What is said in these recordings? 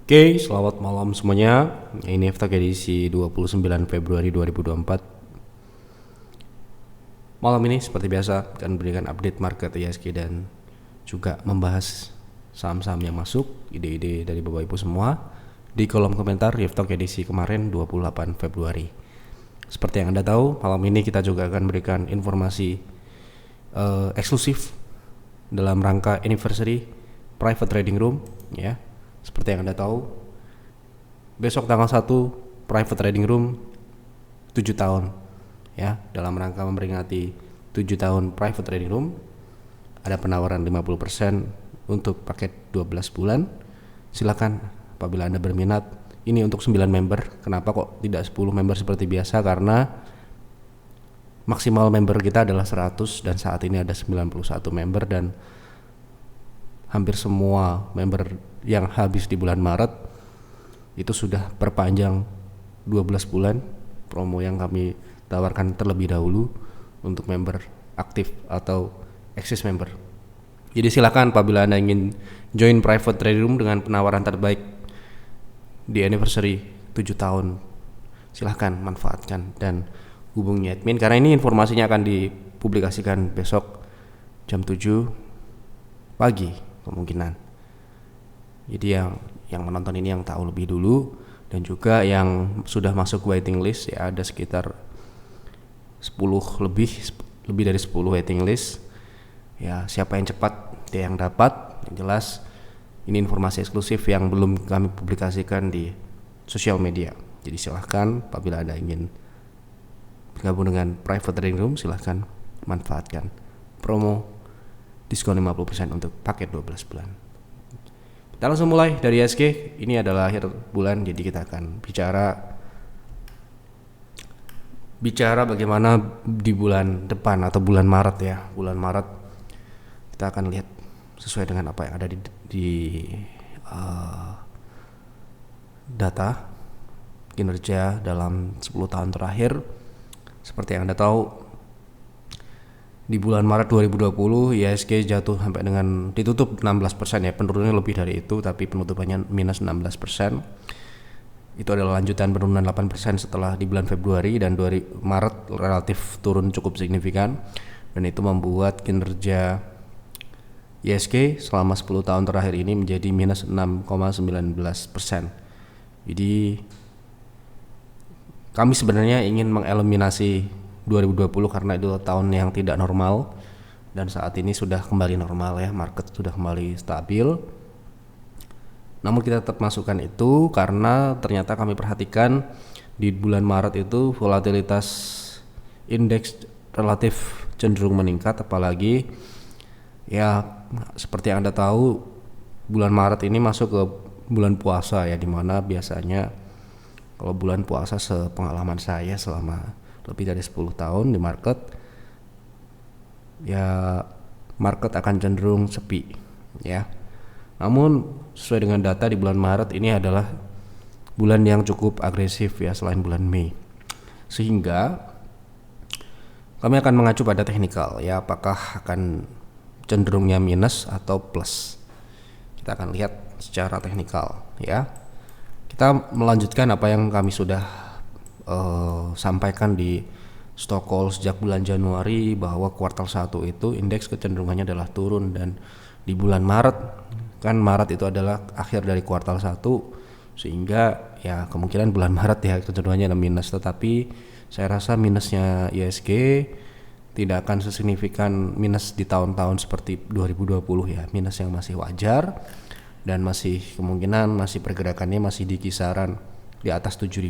Oke, selamat malam semuanya. Ini FTK edisi 29 Februari 2024. Malam ini seperti biasa akan berikan update market ISG dan juga membahas saham-saham yang masuk, ide-ide dari Bapak Ibu semua di kolom komentar FTK edisi kemarin 28 Februari. Seperti yang Anda tahu, malam ini kita juga akan berikan informasi eksklusif dalam rangka anniversary private trading room ya. Seperti yang Anda tahu, besok tanggal 1 private trading room 7 tahun ya. Dalam rangka memperingati 7 tahun private trading room, ada penawaran 50% untuk paket 12 bulan. Silakan apabila Anda berminat. Ini untuk 9 member. Kenapa kok tidak 10 member seperti biasa? Karena maksimal member kita adalah 100 dan saat ini ada 91 member, dan hampir semua member yang habis di bulan Maret itu sudah perpanjang 12 bulan promo yang kami tawarkan terlebih dahulu untuk member aktif atau eksis member. Jadi silakan apabila Anda ingin join private trading room dengan penawaran terbaik di anniversary 7 tahun, silahkan manfaatkan dan hubungi admin, karena ini informasinya akan dipublikasikan besok jam 7 pagi kemungkinan. Jadi yang menonton ini yang tahu lebih dulu, dan juga yang sudah masuk waiting list ya, ada sekitar 10 lebih dari 10 waiting list ya. Siapa yang cepat dia yang dapat. Yang jelas ini informasi eksklusif yang belum kami publikasikan di sosial media. Jadi silahkan apabila Anda ingin bergabung dengan private trading room, silahkan manfaatkan promo diskon 50% untuk paket 12 bulan. Kita langsung mulai dari ISG. Ini adalah akhir bulan, jadi kita akan bicara bagaimana di bulan depan atau bulan Maret ya. Bulan Maret kita akan lihat sesuai dengan apa yang ada di data kinerja dalam 10 tahun terakhir. Seperti yang Anda tahu, di bulan Maret 2020 ISG jatuh sampai dengan ditutup 16% ya, penurunannya lebih dari itu, tapi penutupannya minus 16%. Itu adalah lanjutan penurunan 8% setelah di bulan Februari, dan Maret relatif turun cukup signifikan, dan itu membuat kinerja ISG selama 10 tahun terakhir ini menjadi minus 6,19%. Jadi kami sebenarnya ingin mengeliminasi 2020 karena itu tahun yang tidak normal, dan saat ini sudah kembali normal ya, market sudah kembali stabil. Namun kita tetap masukkan itu karena ternyata kami perhatikan di bulan Maret itu volatilitas indeks relatif cenderung meningkat, apalagi ya seperti yang Anda tahu bulan Maret ini masuk ke bulan puasa ya, dimana biasanya kalau bulan puasa sepengalaman saya selama lebih dari 10 tahun di market ya, market akan cenderung sepi ya. Namun sesuai dengan data di bulan Maret ini adalah bulan yang cukup agresif ya, selain bulan Mei, sehingga kami akan mengacu pada teknikal ya, apakah akan cenderungnya minus atau plus. Kita akan lihat secara teknikal ya. Kita melanjutkan apa yang kami sudah sampaikan di stock call sejak bulan Januari, bahwa kuartal 1 itu indeks kecenderungannya adalah turun, dan di bulan Maret kan Maret itu adalah akhir dari kuartal 1, sehingga ya kemungkinan bulan Maret ya kecenderungannya ada minus. Tetapi saya rasa minusnya ISG tidak akan sesignifikan minus di tahun-tahun seperti 2020 ya, minus yang masih wajar, dan masih kemungkinan masih pergerakannya masih di kisaran di atas 7.000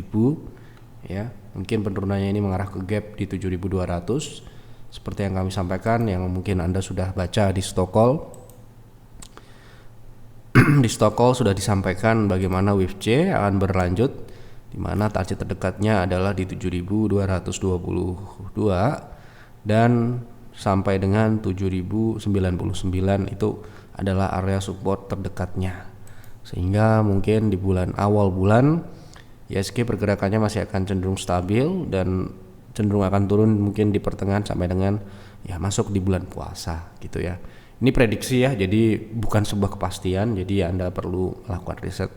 ya. Mungkin penurunannya ini mengarah ke gap di 7.200 seperti yang kami sampaikan, yang mungkin Anda sudah baca di stock call. Di stock call sudah disampaikan bagaimana WIFC akan berlanjut, di mana target terdekatnya adalah di 7.222 dan sampai dengan 7.099 itu adalah area support terdekatnya, sehingga mungkin di awal bulan ISG pergerakannya masih akan cenderung stabil dan cenderung akan turun mungkin di pertengahan sampai dengan ya masuk di bulan puasa gitu ya. Ini prediksi ya, jadi bukan sebuah kepastian, jadi Anda perlu melakukan riset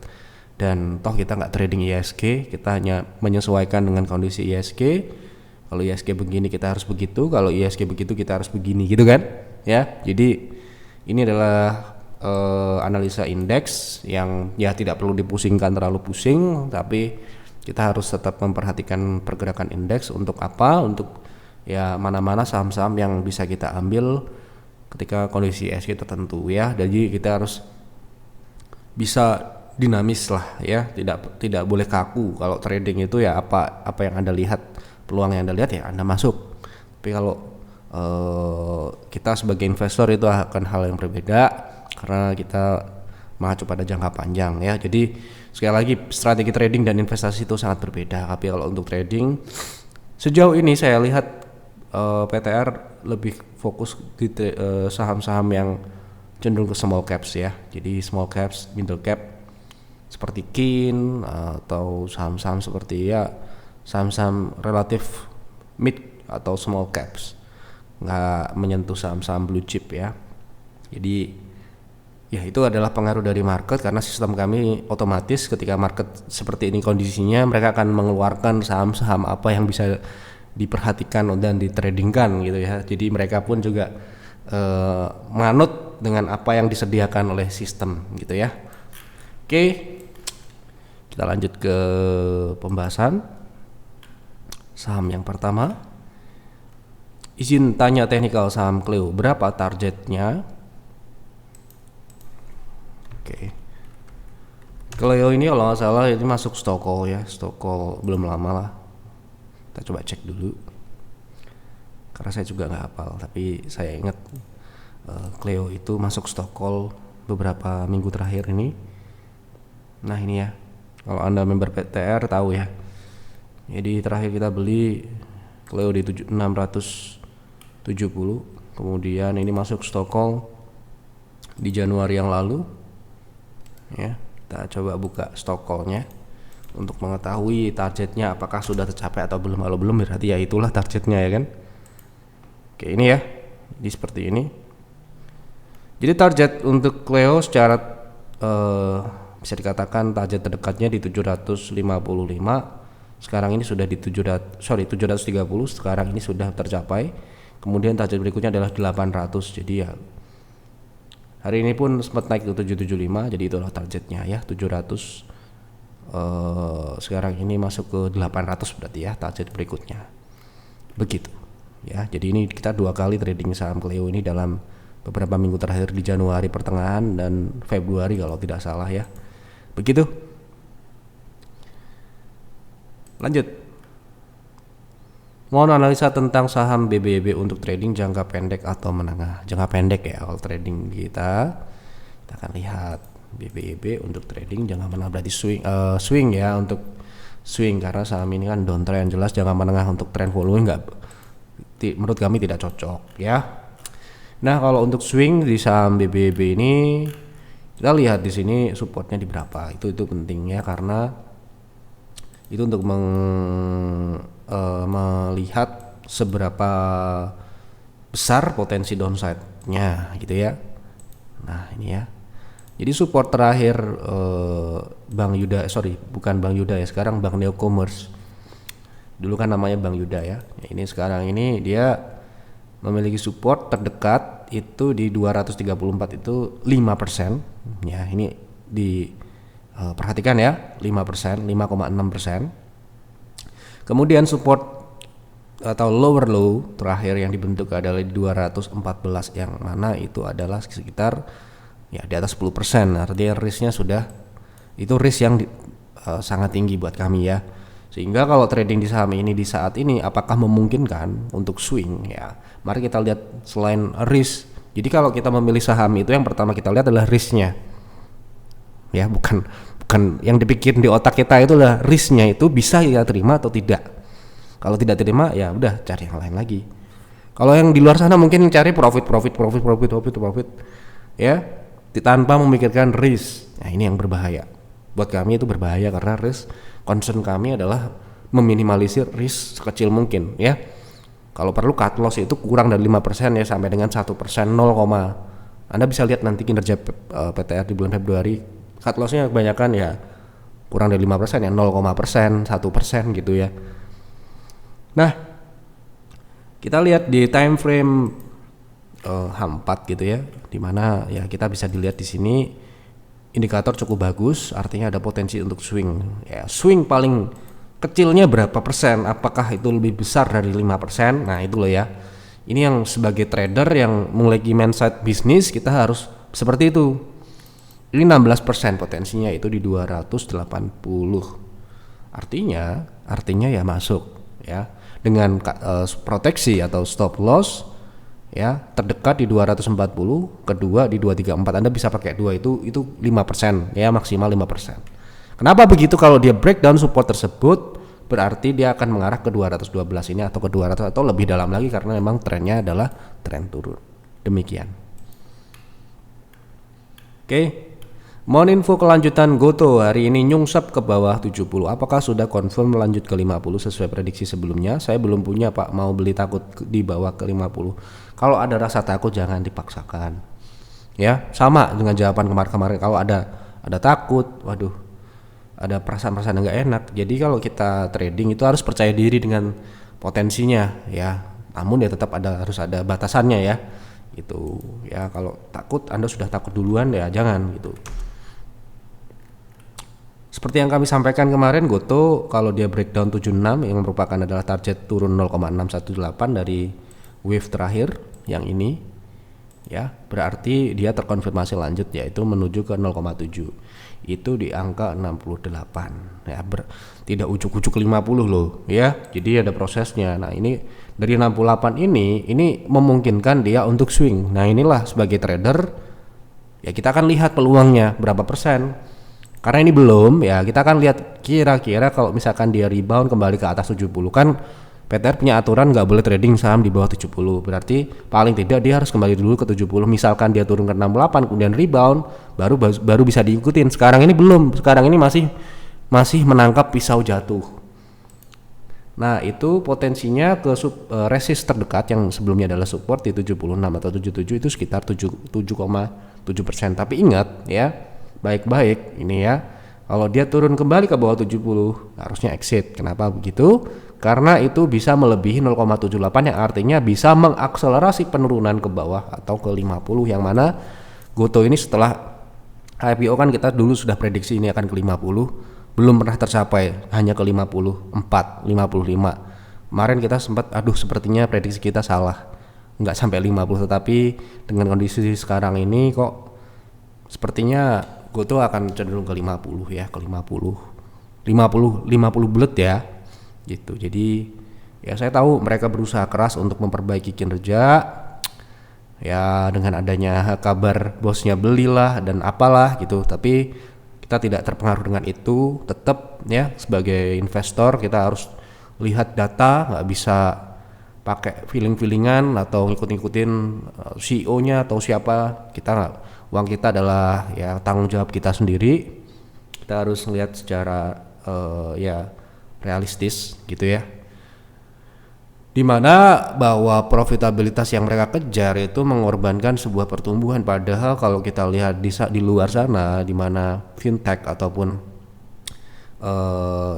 dan toh kita nggak trading ISG, kita hanya menyesuaikan dengan kondisi ISG. Kalau ISG begini kita harus begitu, kalau ISG begitu kita harus begini, gitu kan ya. Jadi ini adalah analisa indeks yang ya tidak perlu dipusingkan terlalu pusing, tapi kita harus tetap memperhatikan pergerakan indeks. Untuk apa? Untuk ya mana-mana saham-saham yang bisa kita ambil ketika kondisi ISG tertentu ya. Jadi kita harus bisa dinamis lah ya, tidak boleh kaku. Kalau trading itu ya apa yang Anda lihat, peluang yang Anda lihat ya Anda masuk. Tapi kalau kita sebagai investor itu akan hal yang berbeda, karena kita mengacu pada jangka panjang ya. Jadi sekali lagi, strategi trading dan investasi itu sangat berbeda. Tapi kalau untuk trading sejauh ini saya lihat PTR lebih fokus di saham-saham yang cenderung ke small caps ya. Jadi small caps, middle cap seperti KIN atau saham-saham seperti ya saham-saham relatif mid atau small caps, nggak menyentuh saham-saham blue chip ya. Jadi ya itu adalah pengaruh dari market, karena sistem kami otomatis ketika market seperti ini kondisinya, mereka akan mengeluarkan saham-saham apa yang bisa diperhatikan dan ditradingkan gitu ya. Jadi mereka pun juga manut dengan apa yang disediakan oleh sistem gitu ya. Oke, kita lanjut ke pembahasan saham yang pertama. Izin tanya teknikal saham Clio, berapa targetnya? Oke. Clio ini kalau nggak salah ini masuk stock call ya, stock call belum lama lah. Kita coba cek dulu, karena saya juga nggak hafal, tapi saya ingat Clio itu masuk stock call beberapa minggu terakhir ini. Nah ini ya, kalau Anda member PTR tahu ya. Jadi terakhir kita beli Clio di 670, kemudian ini masuk stock call di Januari yang lalu. Ya, kita coba buka stock call-nya untuk mengetahui targetnya apakah sudah tercapai atau belum. Kalau belum berarti ya itulah targetnya ya kan. Oke, ini ya, jadi seperti ini. Jadi target untuk Clio secara bisa dikatakan target terdekatnya di 755. Sekarang ini sudah di 730, sekarang ini sudah tercapai. Kemudian target berikutnya adalah 800. Jadi ya hari ini pun sempat naik ke 775, jadi itulah targetnya ya, 700. Sekarang ini masuk ke 800 berarti ya target berikutnya. Begitu. Ya, jadi ini kita 2 kali trading saham Clio ini dalam beberapa minggu terakhir di Januari pertengahan dan Februari kalau tidak salah ya. Begitu. Lanjut. Mohon analisa tentang saham BBB untuk trading jangka pendek atau menengah. Jangka pendek ya, kalau trading kita akan lihat BBB untuk trading jangka menengah, berarti swing ya, untuk swing, karena saham ini kan downtrend, jelas jangka menengah untuk trend volume menurut kami tidak cocok ya. Nah kalau untuk swing di saham BBB ini kita lihat di sini supportnya di berapa, itu penting ya, karena itu untuk melihat seberapa besar potensi downside-nya gitu ya. Nah ini ya, jadi support terakhir Bank Yuda, bukan Bank Yuda ya, sekarang Bank Neocommerce, dulu kan namanya Bank Yuda ya. Ini sekarang ini dia memiliki support terdekat itu di 234, itu 5% ya. Ini perhatikan ya, 5%, 5,6%. Kemudian support atau lower low terakhir yang dibentuk adalah di 214, yang mana itu adalah sekitar ya di atas 10%. Artinya risknya sudah, itu risk yang sangat tinggi buat kami ya. Sehingga kalau trading di saham ini di saat ini apakah memungkinkan untuk swing ya, mari kita lihat selain risk. Jadi kalau kita memilih saham itu yang pertama kita lihat adalah risknya ya, bukan yang dipikirin di otak kita itu adalah risknya, itu bisa ya terima atau tidak. Kalau tidak terima ya udah cari yang lain lagi. Kalau yang di luar sana mungkin cari profit ya, tanpa memikirkan risk. Nah ini yang berbahaya buat kami, itu berbahaya karena risk, concern kami adalah meminimalisir risk sekecil mungkin ya. Kalau perlu cut loss itu kurang dari 5% ya, sampai dengan 1%, 0, Anda bisa lihat nanti kinerja PTR di bulan Februari, cut lossnya kebanyakan ya kurang dari 5% ya 0,1% gitu ya. Nah, kita lihat di time frame H4 gitu ya, dimana ya kita bisa dilihat di sini indikator cukup bagus, artinya ada potensi untuk swing. Ya, swing paling kecilnya berapa persen? Apakah itu lebih besar dari 5%? Nah, itu loh ya. Ini yang sebagai trader yang memiliki mindset bisnis kita harus seperti itu. Ini 16% potensinya itu di 280. Artinya ya masuk ya. Dengan proteksi atau stop loss ya terdekat di 240, kedua di 234. Anda bisa pakai dua itu 5% ya, maksimal 5%. Kenapa begitu? Kalau dia breakdown support tersebut berarti dia akan mengarah ke 212 ini atau ke 200 atau lebih dalam lagi karena memang trennya adalah tren turun. Demikian. Oke. Mohon info kelanjutan Goto hari ini nyungsep ke bawah 70. Apakah sudah confirm melanjut ke 50 sesuai prediksi sebelumnya? Saya belum punya Pak, mau beli takut di bawah ke 50. Kalau ada rasa takut jangan dipaksakan. Ya, sama dengan jawaban kemarin-kemarin. Kalau ada takut, waduh, ada perasaan-perasaan nggak enak. Jadi kalau kita trading itu harus percaya diri dengan potensinya ya. Namun ya tetap harus ada batasannya ya. Itu ya, kalau takut Anda sudah takut duluan ya jangan gitu. Seperti yang kami sampaikan kemarin, Goto kalau dia breakdown 76 yang merupakan adalah target turun 0,618 dari wave terakhir yang ini ya, berarti dia terkonfirmasi lanjut yaitu menuju ke 0,7. Itu di angka 68 ya, tidak ujuk-ujuk 50 loh ya. Jadi ada prosesnya. Nah, ini dari 68 ini memungkinkan dia untuk swing. Nah, inilah sebagai trader ya kita akan lihat peluangnya berapa persen. Karena ini belum ya, kita akan lihat kira-kira kalau misalkan dia rebound kembali ke atas 70, kan PTR punya aturan nggak boleh trading saham di bawah 70. Berarti paling tidak dia harus kembali dulu ke 70. Misalkan dia turun ke 68 kemudian rebound baru bisa diikutin. Sekarang ini belum. Sekarang ini masih menangkap pisau jatuh. Nah, itu potensinya ke resist terdekat yang sebelumnya adalah support di 76 atau 77 itu sekitar 7,7%. Tapi ingat ya, baik-baik ini ya, kalau dia turun kembali ke bawah 70 harusnya exit. Kenapa begitu? Karena itu bisa melebihi 0,78 yang artinya bisa mengakselerasi penurunan ke bawah atau ke 50, yang mana Goto ini setelah IPO kan kita dulu sudah prediksi ini akan ke 50, belum pernah tercapai, hanya ke 54, 55. Kemarin kita sempat sepertinya prediksi kita salah, nggak sampai 50, tetapi dengan kondisi sekarang ini kok sepertinya Goto akan cenderung ke 50 ya, ke 50 bulat ya gitu. Jadi ya saya tahu mereka berusaha keras untuk memperbaiki kinerja ya, dengan adanya kabar bosnya belilah dan apalah gitu, tapi kita tidak terpengaruh dengan itu. Tetap ya, sebagai investor kita harus lihat data, nggak bisa pakai feeling-feelingan atau ngikut-ngikutin CEO-nya atau siapa. Kita nggak, uang kita adalah ya tanggung jawab kita sendiri. Kita harus melihat secara ya realistis gitu ya, dimana bahwa profitabilitas yang mereka kejar itu mengorbankan sebuah pertumbuhan. Padahal kalau kita lihat di luar sana, dimana fintech ataupun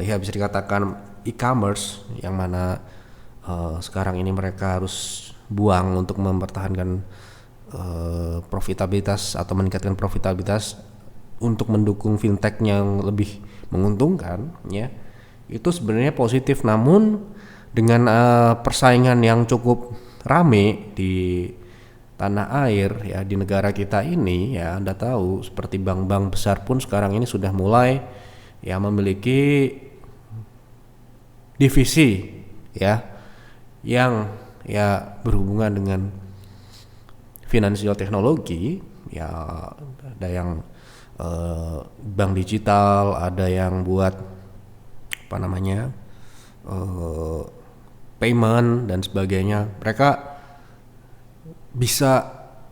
ya bisa dikatakan e-commerce yang mana sekarang ini mereka harus buang untuk mempertahankan profitabilitas atau meningkatkan profitabilitas untuk mendukung fintech yang lebih menguntungkan ya, itu sebenarnya positif. Namun dengan persaingan yang cukup rame di tanah air ya, di negara kita ini ya, Anda tahu seperti bank-bank besar pun sekarang ini sudah mulai ya memiliki divisi ya yang ya berhubungan dengan finansial teknologi ya. Ada yang bank digital, ada yang buat apa namanya payment dan sebagainya. Mereka bisa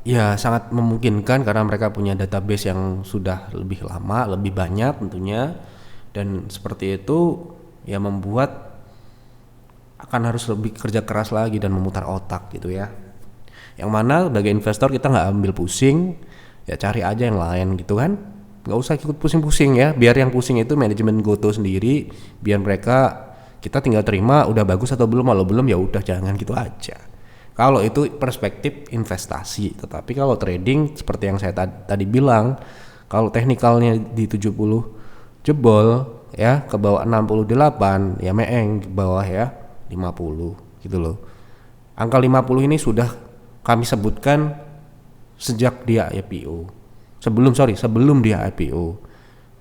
ya sangat memungkinkan karena mereka punya database yang sudah lebih lama, lebih banyak tentunya, dan seperti itu ya membuat akan harus lebih kerja keras lagi dan memutar otak gitu ya. Yang mana sebagai investor kita nggak ambil pusing ya, cari aja yang lain gitu kan. nggak usah ikut pusing-pusing ya, biar yang pusing itu manajemen GoTo sendiri, biar mereka, kita tinggal terima udah bagus atau belum, kalau belum ya udah jangan gitu aja. Kalau itu perspektif investasi, tetapi kalau trading seperti yang saya tadi bilang, kalau teknikalnya di 70 jebol ya ke bawah 68 ya meeng ke bawah ya 50 gitu loh. Angka 50 ini sudah kami sebutkan sejak dia IPO. Sebelum dia IPO.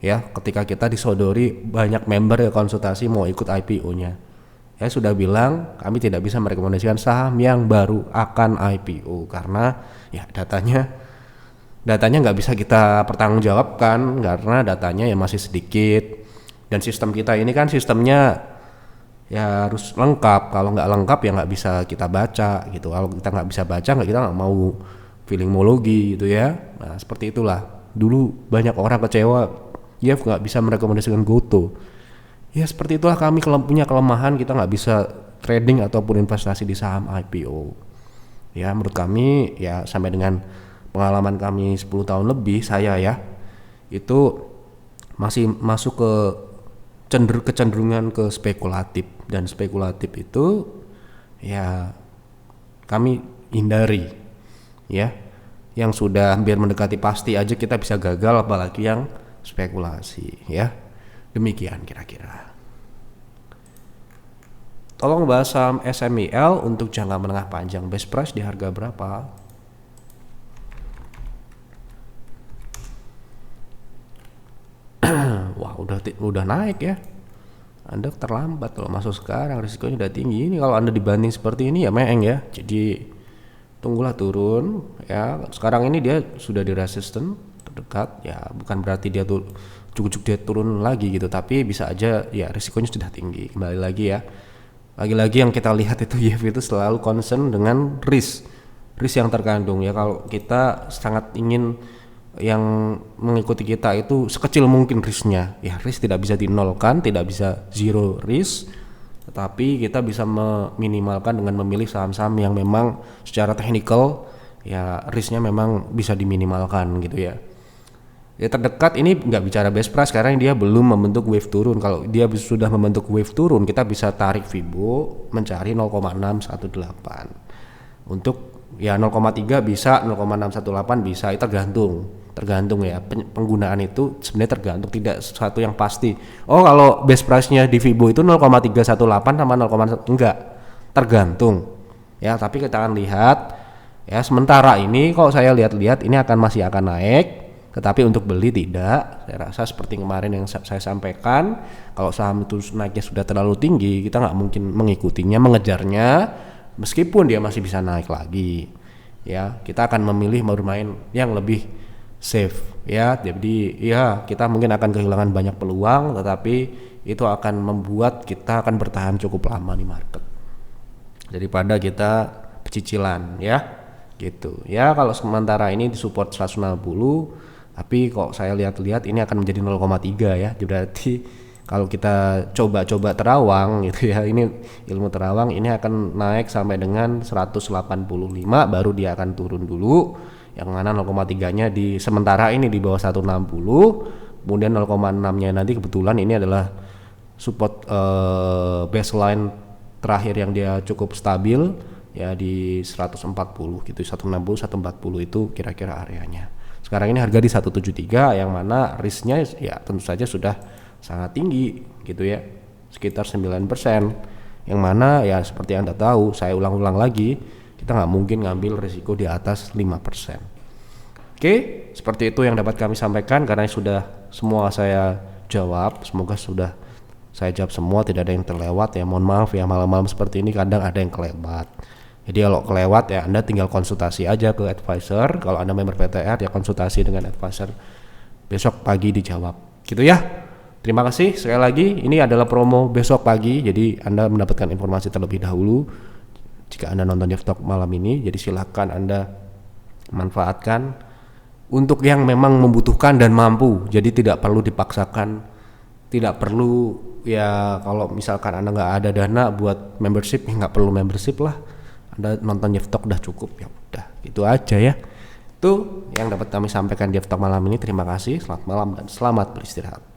Ya, ketika kita disodori banyak member ya konsultasi mau ikut IPO-nya. Ya sudah bilang kami tidak bisa merekomendasikan saham yang baru akan IPO karena ya datanya nggak bisa kita pertanggungjawabkan karena datanya ya masih sedikit, dan sistem kita ini kan sistemnya ya harus lengkap. Kalau nggak lengkap ya nggak bisa kita baca gitu. Kalau kita nggak bisa baca, kita nggak mau feelingmologi gitu ya. Nah seperti itulah, dulu banyak orang kecewa ya nggak bisa merekomendasikan GoTo. Ya seperti itulah, kami punya kelemahan, kita nggak bisa trading ataupun investasi di saham IPO. Ya menurut kami ya sampai dengan pengalaman kami 10 tahun lebih, saya ya itu masih masuk ke kecenderungan ke spekulatif, dan spekulatif itu ya kami hindari ya. Yang sudah hampir mendekati pasti aja kita bisa gagal, apalagi yang spekulasi ya. Demikian kira-kira. Tolong bahas saham SMIL untuk jangka menengah panjang, best price di harga berapa? Wah udah naik ya. Anda terlambat kalau masuk sekarang, risikonya udah tinggi. Ini kalau Anda dibanding seperti ini ya meeng ya. Jadi tunggulah turun ya. Sekarang ini dia sudah di resisten terdekat ya, bukan berarti dia tuh cukup dia turun lagi gitu, tapi bisa aja ya risikonya sudah tinggi. Kembali lagi ya, lagi-lagi yang kita lihat itu YF itu selalu concern dengan risk yang terkandung ya. Kalau kita sangat ingin yang mengikuti kita itu sekecil mungkin risknya ya, risk tidak bisa dinolkan, tidak bisa zero risk, tetapi kita bisa meminimalkan dengan memilih saham-saham yang memang secara teknikal ya risknya memang bisa diminimalkan gitu ya. Ya terdekat ini nggak bicara best price karena dia belum membentuk wave turun. Kalau dia sudah membentuk wave turun, kita bisa tarik Fibo mencari 0,618 untuk ya 0,3 bisa, 0,618 bisa, itu tergantung ya. Penggunaan itu sebenarnya tergantung, tidak sesuatu yang pasti. Oh kalau best price-nya di Fibo itu 0,318 sama 0, enggak, tergantung ya. Tapi kita akan lihat ya, sementara ini kalau saya lihat ini masih akan naik, tetapi untuk beli tidak. Saya rasa seperti kemarin yang saya sampaikan, kalau saham itu naiknya sudah terlalu tinggi, kita nggak mungkin mengikutinya, mengejarnya, meskipun dia masih bisa naik lagi ya. Kita akan memilih bermain yang lebih safe ya. Jadi ya kita mungkin akan kehilangan banyak peluang, tetapi itu akan membuat kita akan bertahan cukup lama di market daripada kita pecicilan ya gitu ya. Kalau sementara ini di support 160, tapi kok saya lihat ini akan menjadi 0,3 ya. Berarti kalau kita coba terawang gitu ya, ini ilmu terawang, ini akan naik sampai dengan 185 baru dia akan turun dulu, yang mana 0,3-nya di sementara ini di bawah 160, kemudian 0,6 nya nanti kebetulan ini adalah support baseline terakhir yang dia cukup stabil ya di 140 gitu, 160 140 itu kira-kira areanya. Sekarang ini harga di 173, yang mana risknya ya tentu saja sudah sangat tinggi gitu ya, sekitar 9%, yang mana ya seperti Anda tahu, saya ulang-ulang lagi, kita nggak mungkin ngambil risiko di atas 5%. Oke, seperti itu yang dapat kami sampaikan, karena sudah semua saya jawab, semoga sudah saya jawab semua, tidak ada yang terlewat ya. Mohon maaf ya, malam-malam seperti ini kadang ada yang kelewat. Jadi kalau kelewat ya Anda tinggal konsultasi aja ke advisor. Kalau Anda member PTR ya konsultasi dengan advisor, besok pagi dijawab gitu ya. Terima kasih sekali lagi, ini adalah promo besok pagi, jadi Anda mendapatkan informasi terlebih dahulu jika Anda nonton Jeff Talk malam ini. Jadi silakan Anda manfaatkan untuk yang memang membutuhkan dan mampu. Jadi tidak perlu dipaksakan, tidak perlu ya, kalau misalkan Anda nggak ada dana buat membership ya nggak perlu membership lah. Anda nonton Jeff Talk udah cukup ya, udah itu aja ya. Itu yang dapat kami sampaikan di After malam ini. Terima kasih, selamat malam dan selamat beristirahat.